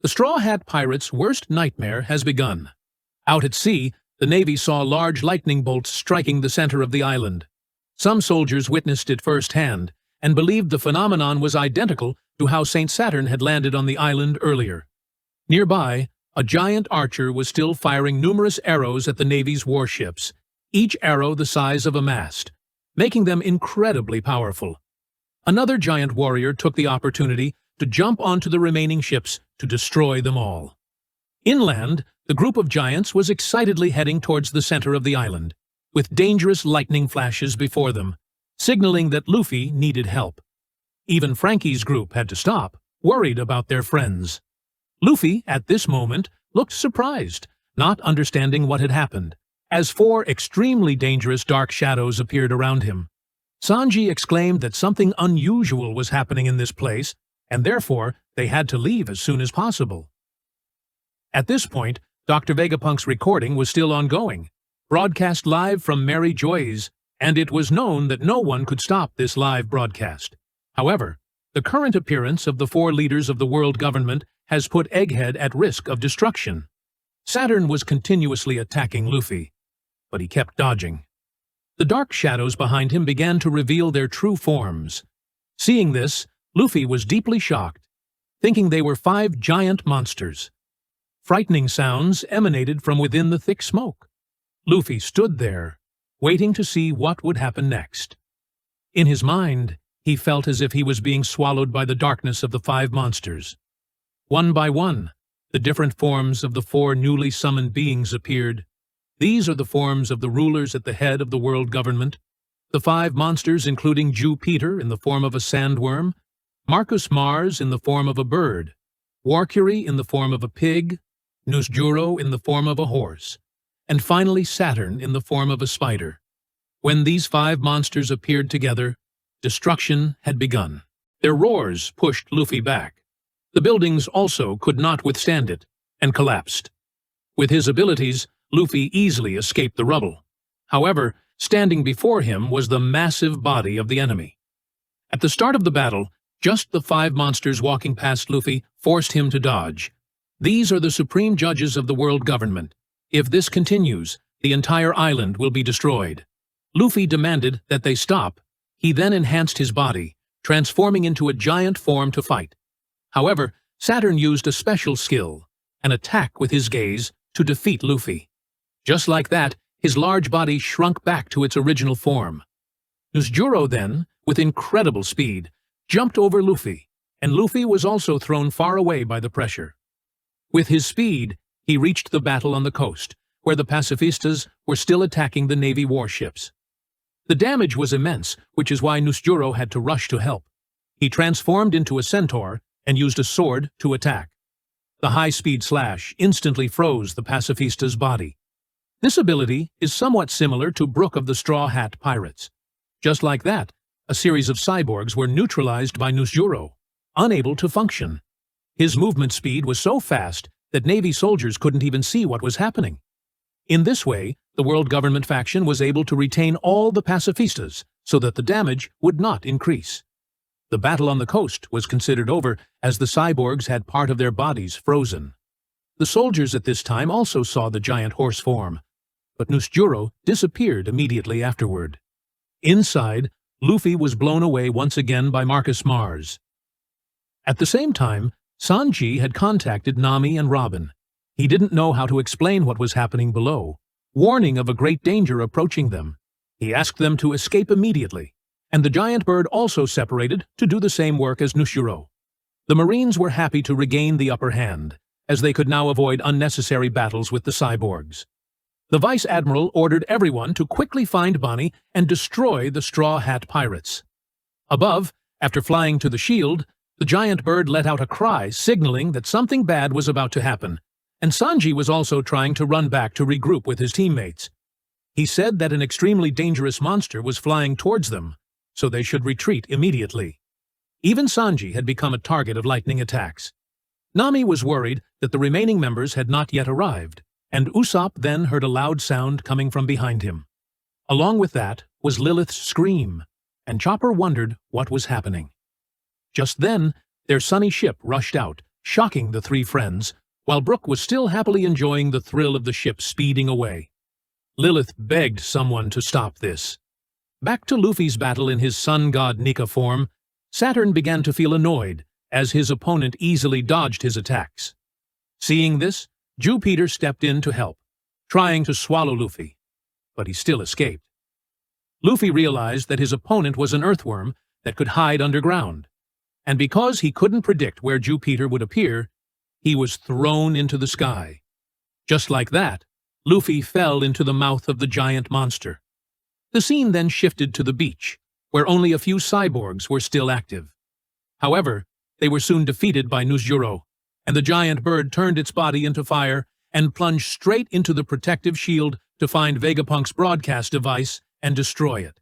The Straw Hat Pirates' worst nightmare has begun. Out at sea, the Navy saw large lightning bolts striking the center of the island. Some soldiers witnessed it firsthand and believed the phenomenon was identical to how St. Saturn had landed on the island earlier. Nearby, a giant archer was still firing numerous arrows at the Navy's warships, each arrow the size of a mast, making them incredibly powerful. Another giant warrior took the opportunity to jump onto the remaining ships to destroy them all. Inland, the group of giants was excitedly heading towards the center of the island, with dangerous lightning flashes before them, signaling that Luffy needed help. Even Frankie's group had to stop, worried about their friends. Luffy, at this moment, looked surprised, not understanding what had happened, as 4 extremely dangerous dark shadows appeared around him. Sanji exclaimed that something unusual was happening in this place, and therefore they had to leave as soon as possible. At this point, Dr. Vegapunk's recording was still ongoing, broadcast live from Mary Joy's, and it was known that no one could stop this live broadcast. However, the current appearance of the 4 leaders of the world government has put Egghead at risk of destruction. Saturn was continuously attacking Luffy, but he kept dodging. The dark shadows behind him began to reveal their true forms. Seeing this, Luffy was deeply shocked, thinking they were 5 giant monsters. Frightening sounds emanated from within the thick smoke. Luffy stood there, waiting to see what would happen next. In his mind, he felt as if he was being swallowed by the darkness of the 5 monsters. One by one, the different forms of the 4 newly summoned beings appeared. These are the forms of the rulers at the head of the world government. The 5 monsters including Jew Peter in the form of a sandworm, Marcus Mars in the form of a bird, Warcury in the form of a pig, Nusjuro in the form of a horse, and finally Saturn in the form of a spider. When these 5 monsters appeared together, destruction had begun. Their roars pushed Luffy back. The buildings also could not withstand it, and collapsed. With his abilities, Luffy easily escaped the rubble. However, standing before him was the massive body of the enemy. At the start of the battle, just the 5 monsters walking past Luffy forced him to dodge. These are the supreme judges of the world government. If this continues, the entire island will be destroyed. Luffy demanded that they stop. He then enhanced his body, transforming into a giant form to fight. However, Saturn used a special skill, an attack with his gaze, to defeat Luffy. Just like that, his large body shrunk back to its original form. Nusjuro then, with incredible speed, jumped over Luffy, and Luffy was also thrown far away by the pressure. With his speed, he reached the battle on the coast, where the pacifistas were still attacking the Navy warships. The damage was immense, which is why Nusjuro had to rush to help. He transformed into a centaur and used a sword to attack. The high-speed slash instantly froze the pacifista's body. This ability is somewhat similar to Brook of the Straw Hat Pirates. Just like that, a series of cyborgs were neutralized by Nusjuro, unable to function. His movement speed was so fast that Navy soldiers couldn't even see what was happening. In this way, the world government faction was able to retain all the pacifistas so that the damage would not increase. The battle on the coast was considered over as the cyborgs had part of their bodies frozen. The soldiers at this time also saw the giant horse form, but Nusjuro disappeared immediately afterward. Inside, Luffy was blown away once again by Marcus Mars. At the same time, Sanji had contacted Nami and Robin. He didn't know how to explain what was happening below, warning of a great danger approaching them. He asked them to escape immediately, and the giant bird also separated to do the same work as Nusjuro. The Marines were happy to regain the upper hand, as they could now avoid unnecessary battles with the cyborgs. The Vice Admiral ordered everyone to quickly find Bonnie and destroy the Straw Hat Pirates. Above, after flying to the shield, the giant bird let out a cry signaling that something bad was about to happen, and Sanji was also trying to run back to regroup with his teammates. He said that an extremely dangerous monster was flying towards them, so they should retreat immediately. Even Sanji had become a target of lightning attacks. Nami was worried that the remaining members had not yet arrived, and Usopp then heard a loud sound coming from behind him. Along with that was Lilith's scream, and Chopper wondered what was happening. Just then, their sunny ship rushed out, shocking the three friends, while Brook was still happily enjoying the thrill of the ship speeding away. Lilith begged someone to stop this. Back to Luffy's battle in his Sun God Nika form, Saturn began to feel annoyed as his opponent easily dodged his attacks. Seeing this, Jupiter stepped in to help, trying to swallow Luffy, but he still escaped. Luffy realized that his opponent was an earthworm that could hide underground, and because he couldn't predict where Jupiter would appear, he was thrown into the sky. Just like that, Luffy fell into the mouth of the giant monster. The scene then shifted to the beach, where only a few cyborgs were still active. However, they were soon defeated by Nuzjuro, and the giant bird turned its body into fire and plunged straight into the protective shield to find Vegapunk's broadcast device and destroy it.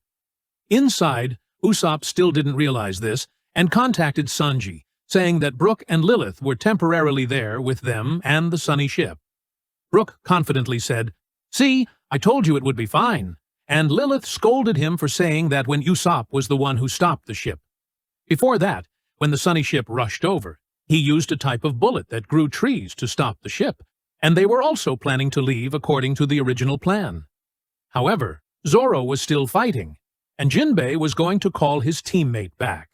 Inside, Usopp still didn't realize this and contacted Sanji, saying that Brook and Lilith were temporarily there with them and the sunny ship. Brook confidently said, "See, I told you it would be fine," and Lilith scolded him for saying that when Usopp was the one who stopped the ship. Before that, when the sunny ship rushed over, he used a type of bullet that grew trees to stop the ship, and they were also planning to leave according to the original plan. However, Zoro was still fighting, and Jinbei was going to call his teammate back.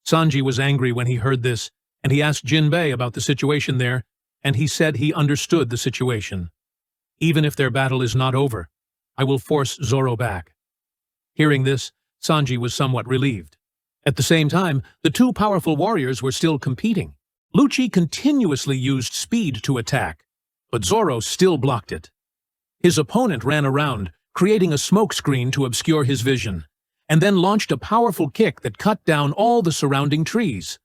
Sanji was angry when he heard this, and he asked Jinbei about the situation there, and he said he understood the situation. "Even if their battle is not over, I will force Zoro back." Hearing this, Sanji was somewhat relieved. At the same time, the two powerful warriors were still competing. Lucci continuously used speed to attack, but Zoro still blocked it. His opponent ran around, creating a smokescreen to obscure his vision, and then launched a powerful kick that cut down all the surrounding trees.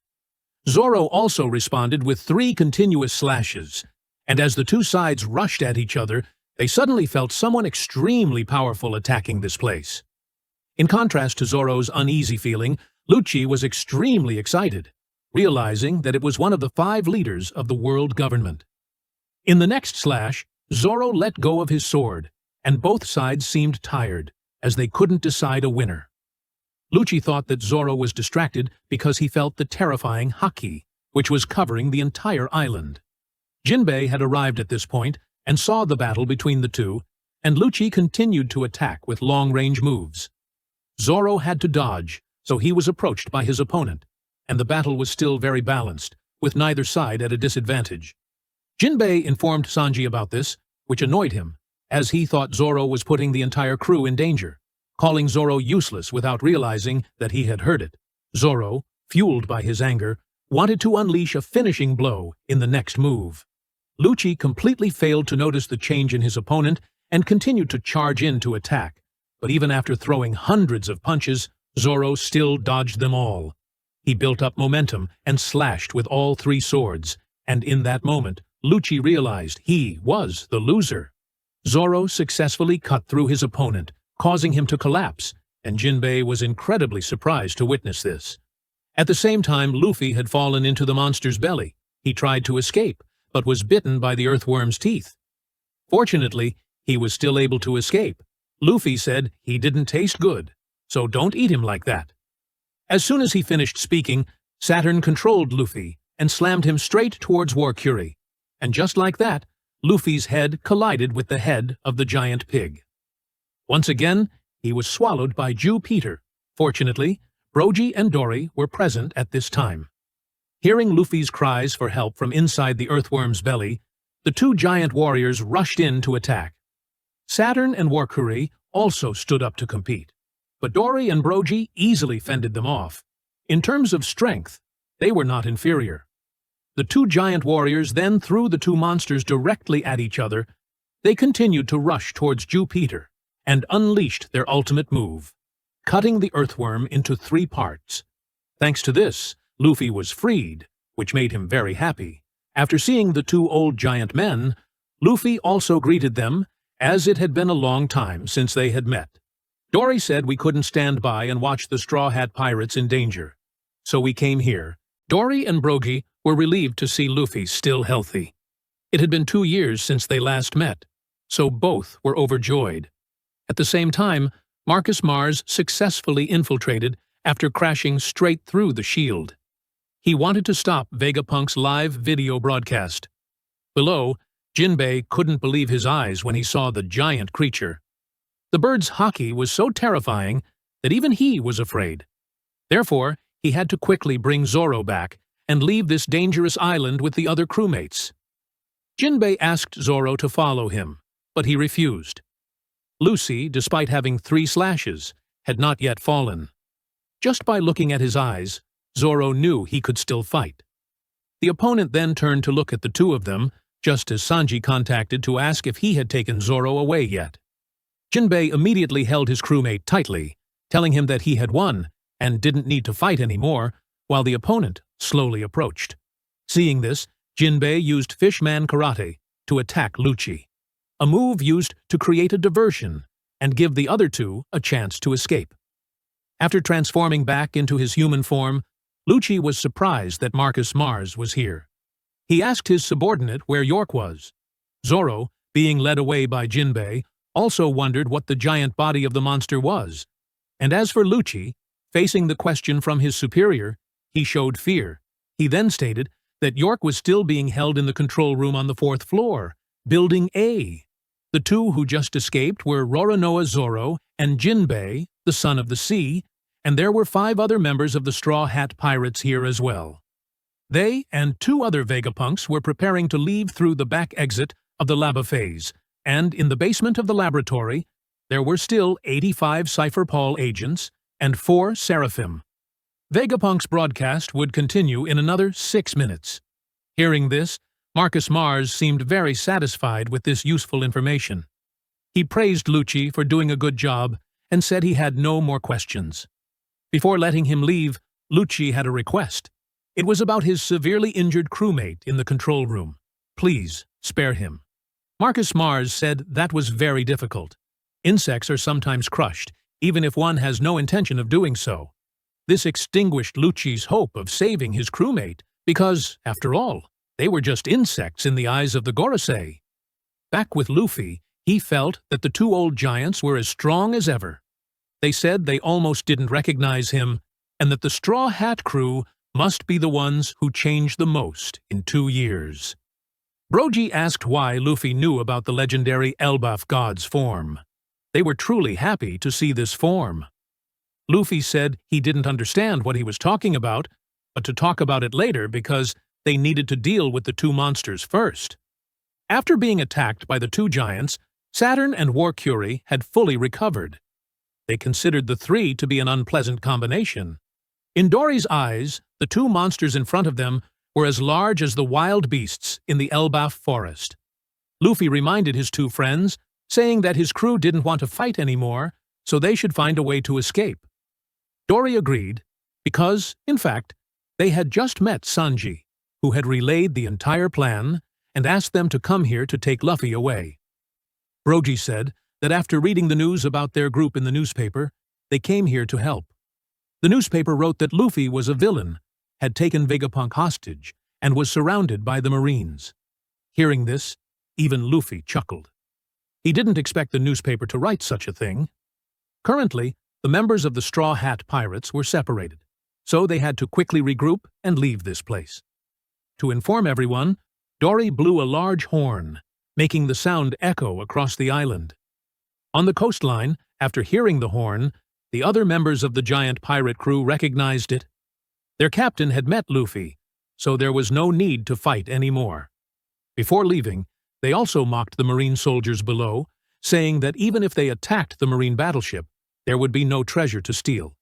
Zoro also responded with 3 continuous slashes, and as the two sides rushed at each other, they suddenly felt someone extremely powerful attacking this place. In contrast to Zoro's uneasy feeling, Lucci was extremely excited, realizing that it was one of the 5 leaders of the world government. In the next slash, Zoro let go of his sword, and both sides seemed tired, as they couldn't decide a winner. Lucci thought that Zoro was distracted because he felt the terrifying haki, which was covering the entire island. Jinbei had arrived at this point and saw the battle between the two, and Lucci continued to attack with long-range moves. Zoro had to dodge, so he was approached by his opponent, and the battle was still very balanced, with neither side at a disadvantage. Jinbei informed Sanji about this, which annoyed him, as he thought Zoro was putting the entire crew in danger, calling Zoro useless without realizing that he had heard it. Zoro, fueled by his anger, wanted to unleash a finishing blow in the next move. Lucci completely failed to notice the change in his opponent and continued to charge in to attack, but even after throwing hundreds of punches, Zoro still dodged them all. He built up momentum and slashed with all 3 swords, and in that moment, Lucci realized he was the loser. Zoro successfully cut through his opponent, causing him to collapse, and Jinbei was incredibly surprised to witness this. At the same time, Luffy had fallen into the monster's belly. He tried to escape, but was bitten by the earthworm's teeth. Fortunately, he was still able to escape. Luffy said he didn't taste good, so don't eat him like that. As soon as he finished speaking, Saturn controlled Luffy and slammed him straight towards Warcury, and just like that, Luffy's head collided with the head of the giant pig. Once again, he was swallowed by Jupiter. Fortunately, Brogy and Dorry were present at this time. Hearing Luffy's cries for help from inside the earthworm's belly, the 2 giant warriors rushed in to attack. Saturn and Warcury also stood up to compete, but Dorry and Brogy easily fended them off. In terms of strength, they were not inferior. The 2 giant warriors then threw the 2 monsters directly at each other. They continued to rush towards Jupiter and unleashed their ultimate move, cutting the earthworm into 3 parts. Thanks to this, Luffy was freed, which made him very happy. After seeing the 2 old giant men, Luffy also greeted them, as it had been a long time since they had met. Dorry said we couldn't stand by and watch the Straw Hat Pirates in danger, so we came here. Dorry and Brogy were relieved to see Luffy still healthy. It had been 2 years since they last met, so both were overjoyed. At the same time, Marcus Mars successfully infiltrated after crashing straight through the shield. He wanted to stop Vegapunk's live video broadcast. Below, Jinbei couldn't believe his eyes when he saw the giant creature. The bird's haki was so terrifying that even he was afraid. Therefore, he had to quickly bring Zoro back and leave this dangerous island with the other crewmates. Jinbei asked Zoro to follow him, but he refused. Lucy, despite having 3 slashes, had not yet fallen. Just by looking at his eyes, Zoro knew he could still fight. The opponent then turned to look at the two of them, just as Sanji contacted to ask if he had taken Zoro away yet. Jinbei immediately held his crewmate tightly, telling him that he had won and didn't need to fight anymore, while the opponent slowly approached. Seeing this, Jinbei used Fishman Karate to attack Lucci, a move used to create a diversion and give the other two a chance to escape. After transforming back into his human form, Lucci was surprised that Marcus Mars was here. He asked his subordinate where York was. Zoro, being led away by Jinbei, also wondered what the giant body of the monster was. And as for Lucci, facing the question from his superior, he showed fear. He then stated that York was still being held in the control room on the 4th floor, Building A. The two who just escaped were Roronoa Zoro and Jinbei, the Son of the Sea, and there were 5 other members of the Straw Hat Pirates here as well. They and 2 other Vegapunks were preparing to leave through the back exit of the lava phase, and in the basement of the laboratory, there were still 85 Cypher Paul agents and 4 Seraphim. Vegapunk's broadcast would continue in another 6 minutes. Hearing this, Marcus Mars seemed very satisfied with this useful information. He praised Lucci for doing a good job and said he had no more questions. Before letting him leave, Lucci had a request. It was about his severely injured crewmate in the control room. Please, spare him. Marcus Mars said that was very difficult. Insects are sometimes crushed, even if one has no intention of doing so. This extinguished Lucci's hope of saving his crewmate, because, after all, they were just insects in the eyes of the Gorosei. Back with Luffy, he felt that the 2 old giants were as strong as ever. They said they almost didn't recognize him, and that the Straw Hat crew must be the ones who changed the most in 2 years. Brogy asked why Luffy knew about the legendary Elbaf god's form. They were truly happy to see this form. Luffy said he didn't understand what he was talking about, but to talk about it later because they needed to deal with the 2 monsters first. After being attacked by the 2 giants, Saturn and Warcury had fully recovered. They considered the 3 to be an unpleasant combination. In Dorry's eyes, the 2 monsters in front of them were as large as the wild beasts in the Elbaf forest. Luffy reminded his 2 friends, saying that his crew didn't want to fight anymore, so they should find a way to escape. Dorry agreed, because, in fact, they had just met Sanji, who had relayed the entire plan and asked them to come here to take Luffy away. Brogy said that after reading the news about their group in the newspaper, they came here to help. The newspaper wrote that Luffy was a villain, had taken Vegapunk hostage, and was surrounded by the Marines. Hearing this, even Luffy chuckled. He didn't expect the newspaper to write such a thing. Currently, the members of the Straw Hat Pirates were separated, so they had to quickly regroup and leave this place. To inform everyone, Dorry blew a large horn, making the sound echo across the island. On the coastline, after hearing the horn, the other members of the giant pirate crew recognized it. Their captain had met Luffy, so there was no need to fight anymore. Before leaving, they also mocked the Marine soldiers below, saying that even if they attacked the Marine battleship, there would be no treasure to steal.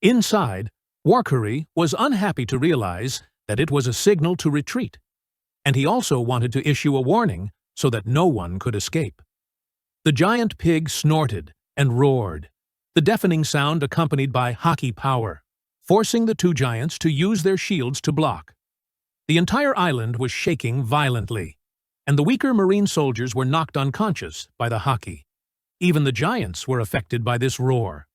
Inside, Warcury was unhappy to realize that it was a signal to retreat, and he also wanted to issue a warning so that no one could escape. The giant pig snorted and roared, the deafening sound accompanied by haki power, forcing the 2 giants to use their shields to block. The entire island was shaking violently, and the weaker Marine soldiers were knocked unconscious by the haki. Even the giants were affected by this roar.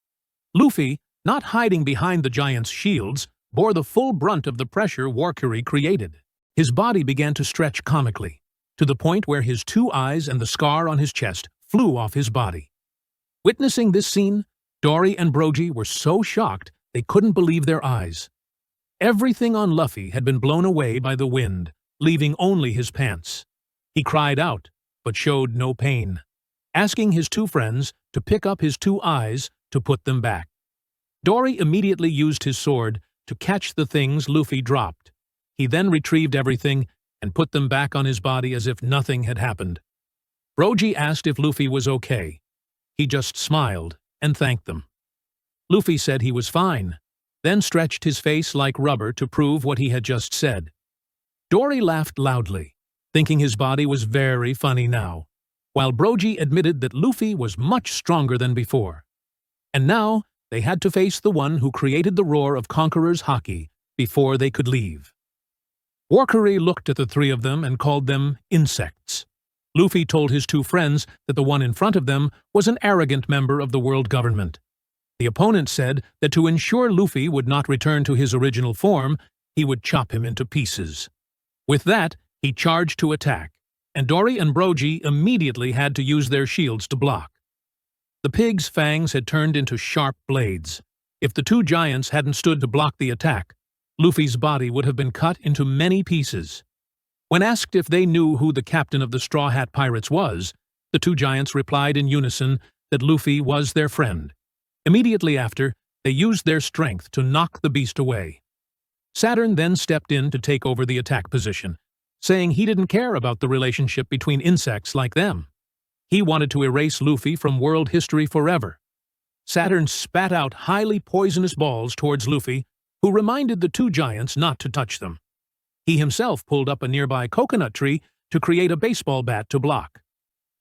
Luffy, not hiding behind the giants' shields, bore the full brunt of the pressure Warcury created. His body began to stretch comically, to the point where his 2 eyes and the scar on his chest flew off his body. Witnessing this scene, Dorry and Brogy were so shocked they couldn't believe their eyes. Everything on Luffy had been blown away by the wind, leaving only his pants. He cried out, but showed no pain, asking his two friends to pick up his two eyes to put them back. Dorry immediately used his sword to catch the things Luffy dropped. He then retrieved everything and put them back on his body as if nothing had happened. Brogy asked if Luffy was okay. He just smiled and thanked them. Luffy said he was fine, then stretched his face like rubber to prove what he had just said. Dorry laughed loudly, thinking his body was very funny now, while Brogy admitted that Luffy was much stronger than before. And now they had to face the one who created the roar of Conqueror's Haki before they could leave. Warcury looked at the three of them and called them insects. Luffy told his two friends that the one in front of them was an arrogant member of the world government. The opponent said that to ensure Luffy would not return to his original form, he would chop him into pieces. With that, he charged to attack, and Dorry and Brogy immediately had to use their shields to block. The pig's fangs had turned into sharp blades. If the two giants hadn't stood to block the attack, Luffy's body would have been cut into many pieces. When asked if they knew who the captain of the Straw Hat Pirates was, the two giants replied in unison that Luffy was their friend. Immediately after, they used their strength to knock the beast away. Saturn then stepped in to take over the attack position, saying he didn't care about the relationship between insects like them. He wanted to erase Luffy from world history forever. Saturn spat out highly poisonous balls towards Luffy, who reminded the two giants not to touch them. He himself pulled up a nearby coconut tree to create a baseball bat to block.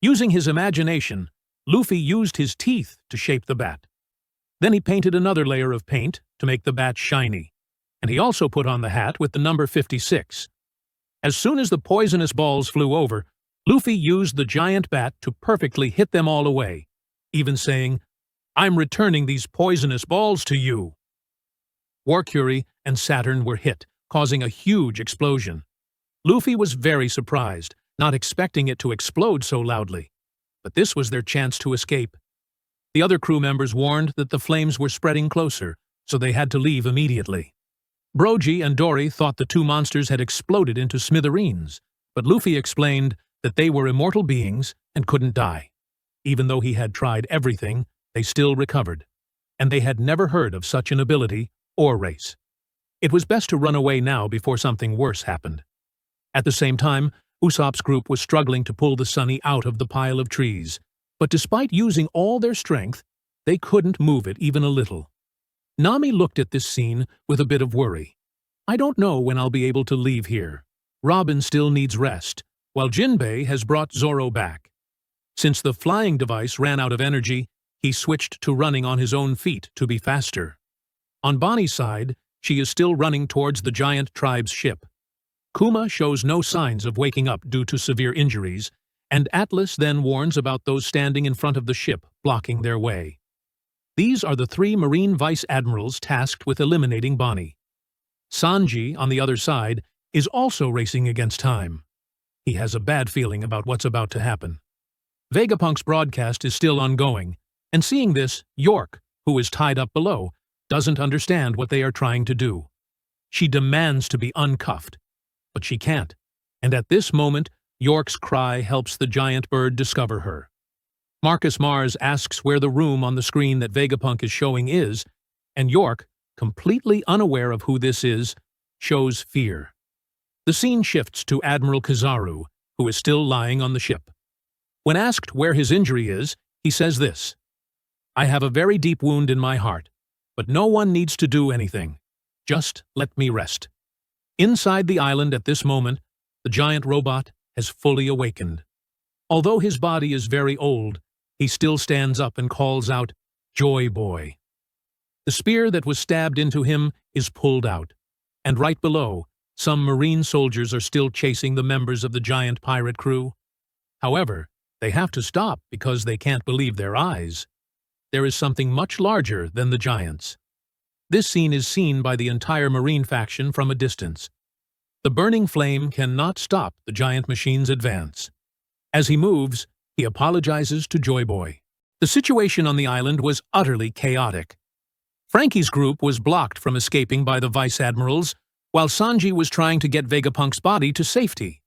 Using his imagination, Luffy used his teeth to shape the bat. Then he painted another layer of paint to make the bat shiny, and he also put on the hat with the number 56. As soon as the poisonous balls flew over, Luffy used the giant bat to perfectly hit them all away, even saying, "I'm returning these poisonous balls to you." Warcury and Saturn were hit, causing a huge explosion. Luffy was very surprised, not expecting it to explode so loudly. But this was their chance to escape. The other crew members warned that the flames were spreading closer, so they had to leave immediately. Brogy and Dorry thought the two monsters had exploded into smithereens, but Luffy explained that they were immortal beings and couldn't die. Even though he had tried everything, they still recovered, and they had never heard of such an ability or race. It was best to run away now before something worse happened. At the same time, Usopp's group was struggling to pull the Sunny out of the pile of trees, but despite using all their strength, they couldn't move it even a little. Nami looked at this scene with a bit of worry. "I don't know when I'll be able to leave here. Robin still needs rest, while Jinbei has brought Zoro back." Since the flying device ran out of energy, he switched to running on his own feet to be faster. On Bonnie's side, she is still running towards the giant tribe's ship. Kuma shows no signs of waking up due to severe injuries, and Atlas then warns about those standing in front of the ship, blocking their way. These are the three Marine Vice Admirals tasked with eliminating Bonnie. Sanji, on the other side, is also racing against time. He has a bad feeling about what's about to happen. Vegapunk's broadcast is still ongoing, and seeing this, York, who is tied up below, doesn't understand what they are trying to do. She demands to be uncuffed, but she can't, and at this moment, York's cry helps the giant bird discover her. Marcus Mars asks where the room on the screen that Vegapunk is showing is, and York, completely unaware of who this is, shows fear. The scene shifts to Admiral Kizaru, who is still lying on the ship. When asked where his injury is, he says this: "I have a very deep wound in my heart, but no one needs to do anything. Just let me rest." Inside the island at this moment, the giant robot has fully awakened. Although his body is very old, he still stands up and calls out, "Joy Boy." The spear that was stabbed into him is pulled out, and right below, some Marine soldiers are still chasing the members of the giant pirate crew. However, they have to stop because they can't believe their eyes. There is something much larger than the giants. This scene is seen by the entire Marine faction from a distance. The burning flame cannot stop the giant machine's advance. As he moves, he apologizes to Joy Boy. The situation on the island was utterly chaotic. Frankie's group was blocked from escaping by the vice admirals, while Sanji was trying to get Vegapunk's body to safety.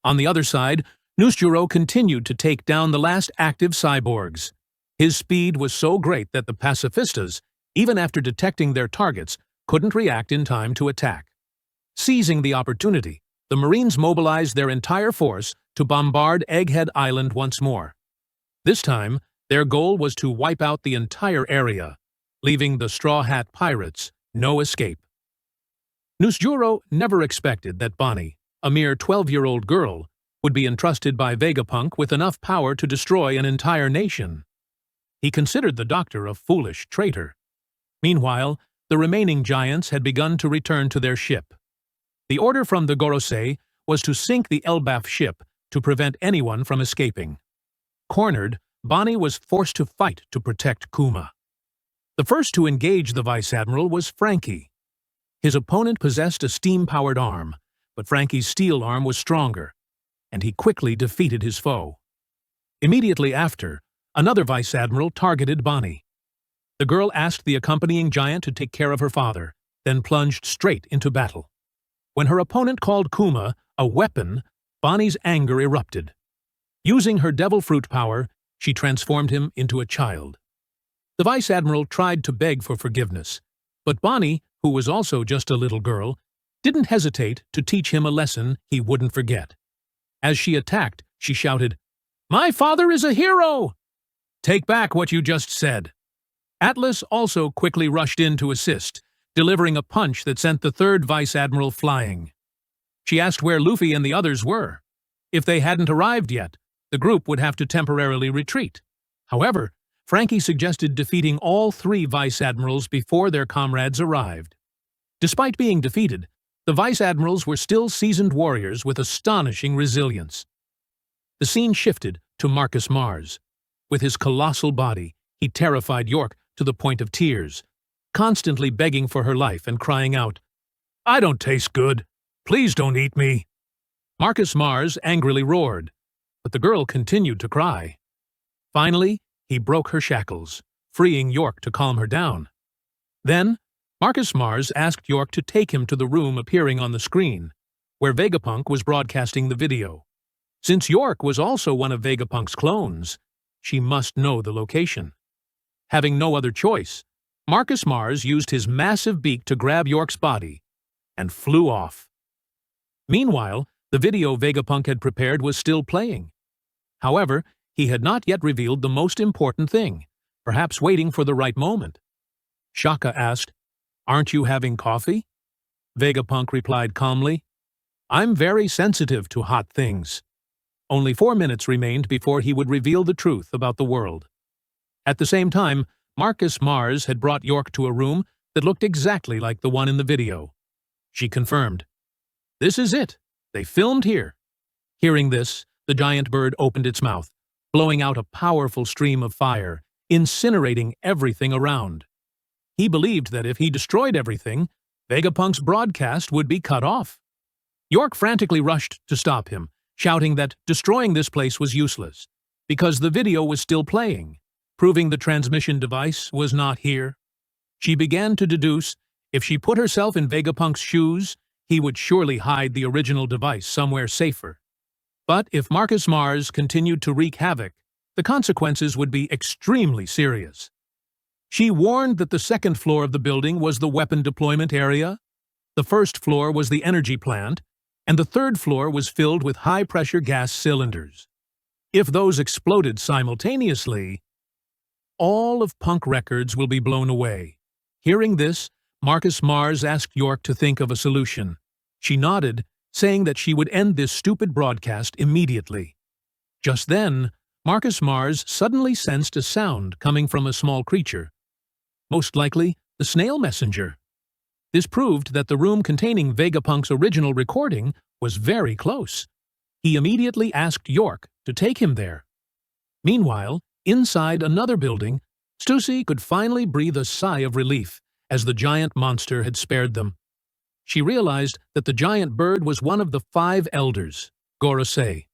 On the other side, Nusjuro continued to take down the last active cyborgs. His speed was so great that the pacifistas, even after detecting their targets, couldn't react in time to attack. Seizing the opportunity, the Marines mobilized their entire force to bombard Egghead Island once more. This time, their goal was to wipe out the entire area, leaving the Straw Hat Pirates no escape. Nusjuro never expected that Bonnie, a mere 12-year-old girl, would be entrusted by Vegapunk with enough power to destroy an entire nation. He considered the doctor a foolish traitor. Meanwhile, the remaining giants had begun to return to their ship. The order from the Gorosei was to sink the Elbaf ship to prevent anyone from escaping. Cornered, Bonnie was forced to fight to protect Kuma. The first to engage the Vice Admiral was Frankie. His opponent possessed a steam-powered arm, but Frankie's steel arm was stronger, and he quickly defeated his foe. Immediately after, another Vice Admiral targeted Bonnie. The girl asked the accompanying giant to take care of her father, then plunged straight into battle. When her opponent called Kuma a weapon, Bonnie's anger erupted. Using her devil fruit power, she transformed him into a child. The Vice Admiral tried to beg for forgiveness, but Bonnie, who was also just a little girl, didn't hesitate to teach him a lesson he wouldn't forget. As she attacked, she shouted, "My father is a hero!" "Take back what you just said." Atlas also quickly rushed in to assist, delivering a punch that sent the third Vice Admiral flying. She asked where Luffy and the others were. If they hadn't arrived yet, the group would have to temporarily retreat. However, Frankie suggested defeating all three Vice Admirals before their comrades arrived. Despite being defeated, the Vice Admirals were still seasoned warriors with astonishing resilience. The scene shifted to Marcus Mars. With his colossal body, he terrified York to the point of tears, constantly begging for her life and crying out, "I don't taste good. Please don't eat me." Marcus Mars angrily roared, but the girl continued to cry. Finally, he broke her shackles, freeing York to calm her down. Then, Marcus Mars asked York to take him to the room appearing on the screen, where Vegapunk was broadcasting the video. Since York was also one of Vegapunk's clones, she must know the location. Having no other choice, Marcus Mars used his massive beak to grab York's body and flew off. Meanwhile, the video Vegapunk had prepared was still playing. However, he had not yet revealed the most important thing, perhaps waiting for the right moment. Shaka asked, "Aren't you having coffee?" Vegapunk replied calmly, "I'm very sensitive to hot things." Only 4 minutes remained before he would reveal the truth about the world. At the same time, Marcus Mars had brought York to a room that looked exactly like the one in the video. She confirmed, "This is it. They filmed here." Hearing this, the giant bird opened its mouth, blowing out a powerful stream of fire, incinerating everything around. He believed that if he destroyed everything, Vegapunk's broadcast would be cut off. York frantically rushed to stop him, shouting that destroying this place was useless, because the video was still playing, proving the transmission device was not here. She began to deduce if she put herself in Vegapunk's shoes, he would surely hide the original device somewhere safer. But if Marcus Mars continued to wreak havoc, the consequences would be extremely serious. She warned that the second floor of the building was the weapon deployment area, the first floor was the energy plant, and the third floor was filled with high-pressure gas cylinders. If those exploded simultaneously, all of Punk Records will be blown away. Hearing this, Marcus Mars asked York to think of a solution. She nodded, saying that she would end this stupid broadcast immediately. Just then, Marcus Mars suddenly sensed a sound coming from a small creature. Most likely, the snail messenger. This proved that the room containing Vegapunk's original recording was very close. He immediately asked York to take him there. Meanwhile, inside another building, Stussy could finally breathe a sigh of relief as the giant monster had spared them. She realized that the giant bird was one of the 5 elders, Gorosei.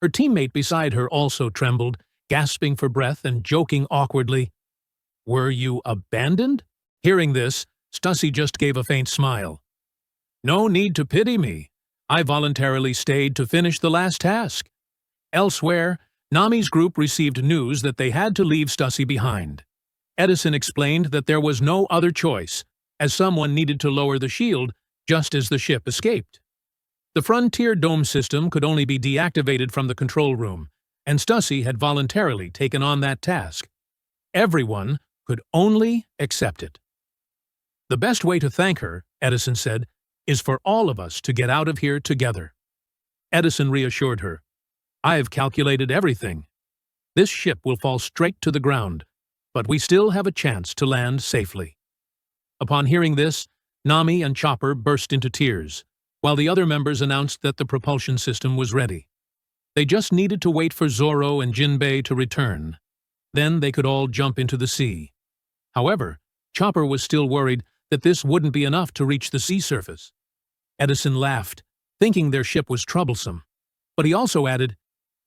Her teammate beside her also trembled, gasping for breath and joking awkwardly. "Were you abandoned?" Hearing this, Stussy just gave a faint smile. No need to pity me. I voluntarily stayed to finish the last task. Elsewhere, Nami's group received news that they had to leave Stussy behind. Edison explained that there was no other choice, as someone needed to lower the shield just as the ship escaped. The Frontier Dome system could only be deactivated from the control room, and Stussy had voluntarily taken on that task. Everyone could only accept it. The best way to thank her, Edison said, is for all of us to get out of here together. Edison reassured her. I have calculated everything. This ship will fall straight to the ground, but we still have a chance to land safely. Upon hearing this, Nami and Chopper burst into tears, while the other members announced that the propulsion system was ready. They just needed to wait for Zoro and Jinbei to return. Then they could all jump into the sea. However, Chopper was still worried that this wouldn't be enough to reach the sea surface. Edison laughed, thinking their ship was troublesome. But he also added,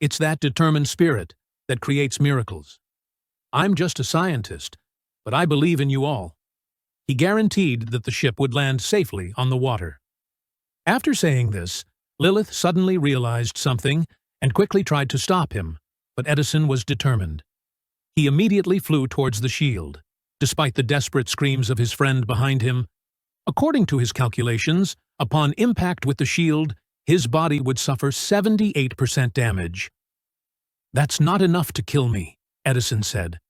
"It's that determined spirit that creates miracles. I'm just a scientist, but I believe in you all." He guaranteed that the ship would land safely on the water. After saying this, Lilith suddenly realized something and quickly tried to stop him, but Edison was determined. He immediately flew towards the shield, despite the desperate screams of his friend behind him. According to his calculations, upon impact with the shield, his body would suffer 78% damage. "That's not enough to kill me," Edison said.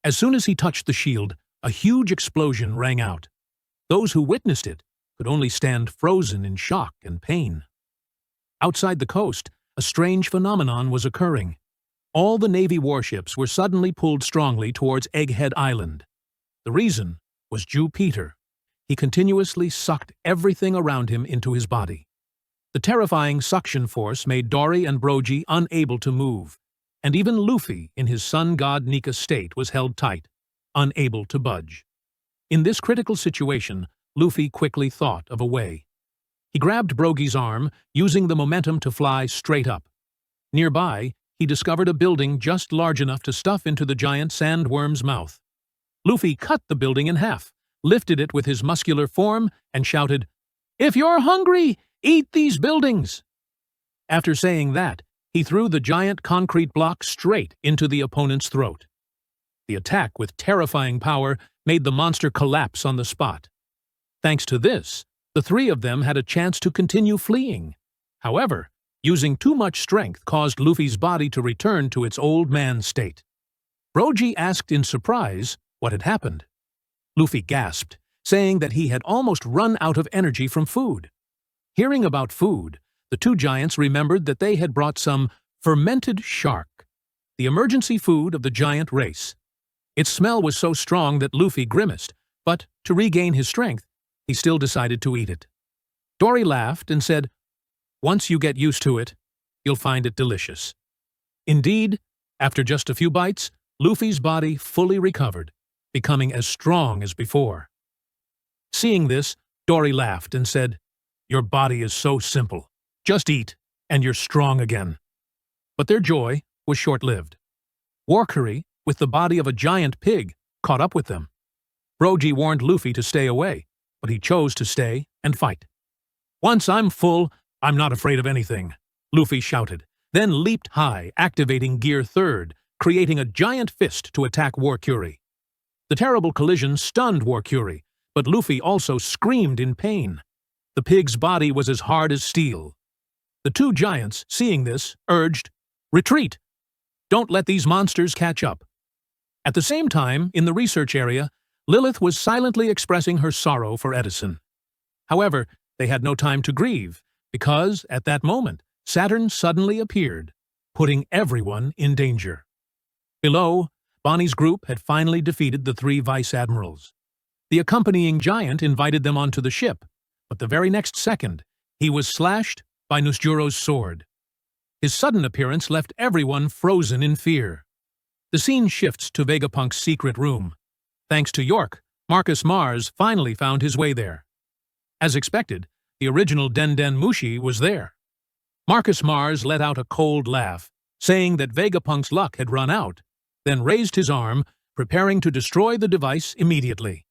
As soon as he touched the shield, a huge explosion rang out. Those who witnessed it could only stand frozen in shock and pain. Outside the coast, a strange phenomenon was occurring. All the Navy warships were suddenly pulled strongly towards Egghead Island. The reason was Jew Peter. He continuously sucked everything around him into his body. The terrifying suction force made Dorry and Brogy unable to move, and even Luffy, in his Sun God Nika state, was held tight, unable to budge. In this critical situation, Luffy quickly thought of a way. He grabbed Brogy's arm, using the momentum to fly straight up. Nearby, he discovered a building just large enough to stuff into the giant sandworm's mouth. Luffy cut the building in half, lifted it with his muscular form, and shouted, "If you're hungry, eat these buildings!" After saying that, he threw the giant concrete block straight into the opponent's throat. The attack, with terrifying power, made the monster collapse on the spot. Thanks to this, the three of them had a chance to continue fleeing. However, using too much strength caused Luffy's body to return to its old man state. Brogy asked in surprise what had happened. Luffy gasped, saying that he had almost run out of energy from food. Hearing about food, the two giants remembered that they had brought some fermented shark, the emergency food of the giant race. Its smell was so strong that Luffy grimaced, but to regain his strength, he still decided to eat it. Dorry laughed and said, "Once you get used to it, you'll find it delicious." Indeed, after just a few bites, Luffy's body fully recovered, becoming as strong as before. Seeing this, Dorry laughed and said, "Your body is so simple. Just eat, and you're strong again." But their joy was short-lived. Warcury, with the body of a giant pig, caught up with them. Brogy warned Luffy to stay away, but he chose to stay and fight. "Once I'm full, I'm not afraid of anything," Luffy shouted, then leaped high, activating Gear 3rd, creating a giant fist to attack Warcury. The terrible collision stunned Warcury, but Luffy also screamed in pain. The pig's body was as hard as steel. The two giants, seeing this, urged, "Retreat! Don't let these monsters catch up." At the same time, in the research area, Lilith was silently expressing her sorrow for Edison. However, they had no time to grieve, because, at that moment, Saturn suddenly appeared, putting everyone in danger. Below, Bonnie's group had finally defeated the three vice-admirals. The accompanying giant invited them onto the ship, but the very next second, he was slashed by Nusjuro's sword. His sudden appearance left everyone frozen in fear. The scene shifts to Vegapunk's secret room. Thanks to York, Marcus Mars finally found his way there. As expected, the original Den Den Mushi was there. Marcus Mars let out a cold laugh, saying that Vegapunk's luck had run out, then raised his arm, preparing to destroy the device immediately.